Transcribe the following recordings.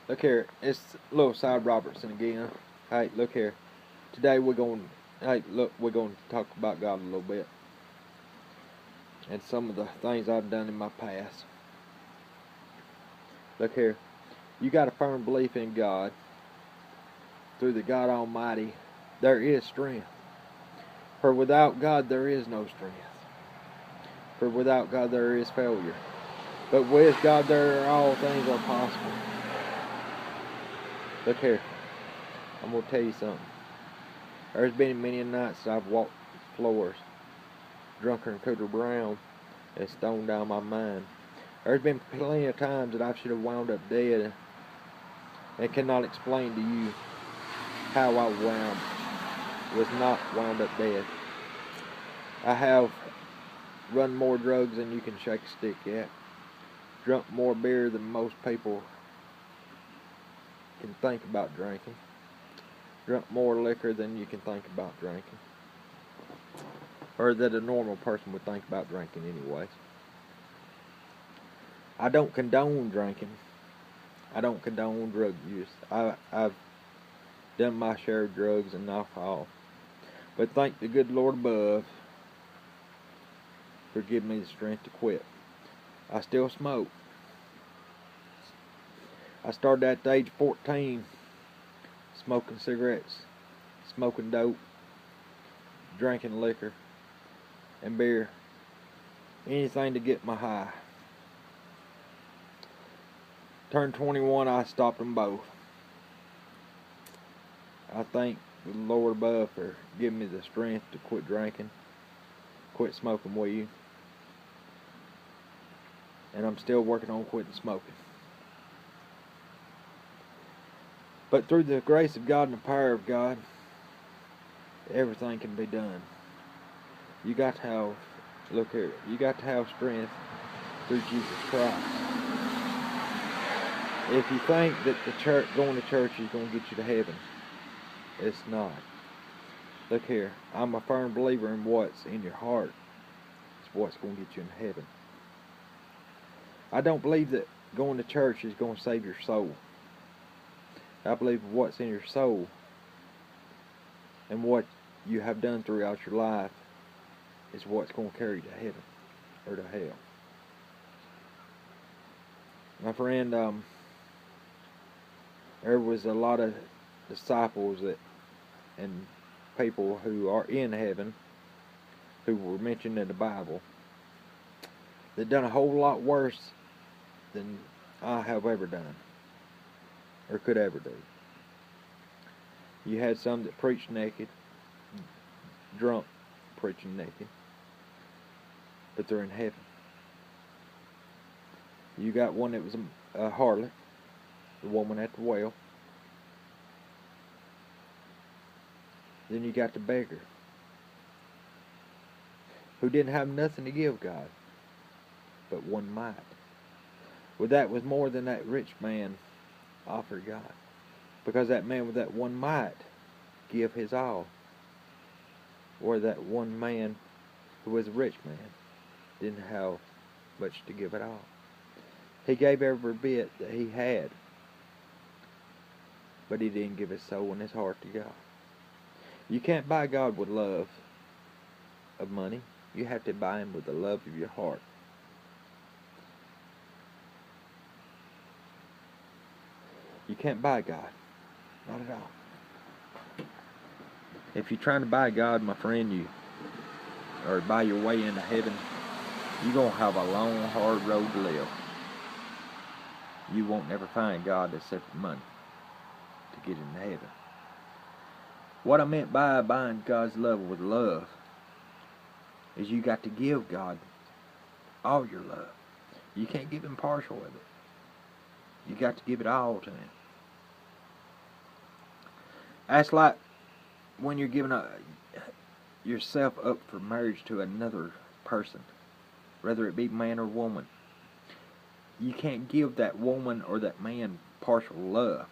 Look here, it's little Cy Robertson again. Hey, look here. Today we're going to talk about God a little bit. And some of the things I've done in my past. Look here. You got a firm belief in God. Through the God Almighty, there is strength. For without God there is no strength. For without God there is failure. But with God there all things are possible. Look here. I'm going to tell you something. There's been many nights that I've walked floors, drunker and cooler brown, and stoned down my mind. There's been plenty of times that I should have wound up dead, and cannot explain to you how I was not wound up dead. I have run more drugs than you can shake a stick at, drunk more beer than most people can think about drinking, drunk more liquor than you can think about drinking, or that a normal person would think about drinking anyways. I don't condone drinking. I don't condone drug use. I've done my share of drugs and alcohol. But thank the good Lord above for giving me the strength to quit. I still smoke. I started at the age of 14, smoking cigarettes, smoking dope, drinking liquor and beer. Anything to get my high. Turned 21, I stopped them both. I thank the Lord above for giving me the strength to quit drinking, quit smoking weed, and I'm still working on quitting smoking. But through the grace of God and the power of God, everything can be done. You got to have, look here, you got to have strength through Jesus Christ. If you think that going to church is going to get you to heaven, it's not. Look here, I'm a firm believer in what's in your heart is what's going to get you in heaven. I don't believe that going to church is going to save your soul. I believe what's in your soul and what you have done throughout your life is what's going to carry you to heaven or to hell. My friend, there was a lot of disciples and people who are in heaven who were mentioned in the Bible that done a whole lot worse than I have ever done or could ever do. You had some that preached naked, drunk, preaching naked, but they're in heaven. You got one that was a harlot, the woman at the well. Then you got the beggar, who didn't have nothing to give God, but one mite. Well, that was more than that rich man offered God, because that man with that one mite give his all, or that one man who was a rich man didn't have much to give at all. He gave every bit that he had, but he didn't give his soul and his heart to God. You can't buy God with love of money. You have to buy Him with the love of your heart. You can't buy God. Not at all. If you're trying to buy God, my friend, or buy your way into heaven, you're going to have a long, hard road to live. You won't never find God except for money to get into heaven. What I meant by buying God's love with love is you got to give God all your love. You can't give Him partial of it. You got to give it all to Him. That's like when you're giving yourself up for marriage to another person, whether it be man or woman. You can't give that woman or that man partial love,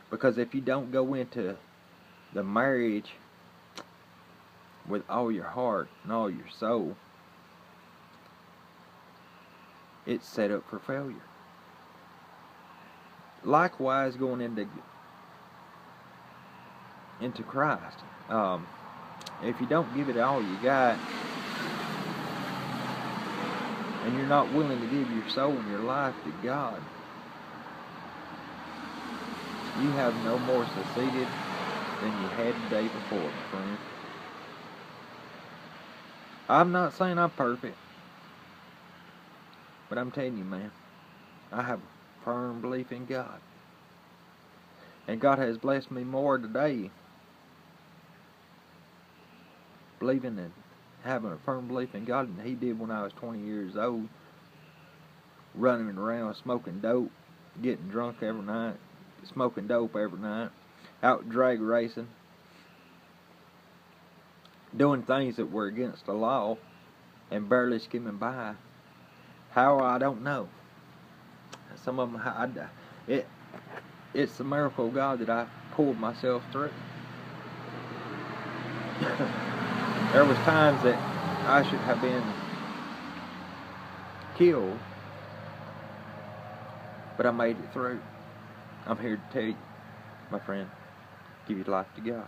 because if you don't go into the marriage with all your heart and all your soul, it's set up for failure. likewise, going into Christ. If you don't give it all you got, and you're not willing to give your soul and your life to God, you have no more succeeded than you had the day before, my friend. I'm not saying I'm perfect, but I'm telling you, man, I have a firm belief in God. And God has blessed me more today believing and having a firm belief in God than He did when I was 20 years old, running around smoking dope, getting drunk every night, smoking dope every night, out drag racing, doing things that were against the law and barely skimming by. How, I don't know. Some of them, it's the miracle of God that I pulled myself through. There was times that I should have been killed, but I made it through. I'm here to tell you, my friend, give your life to God.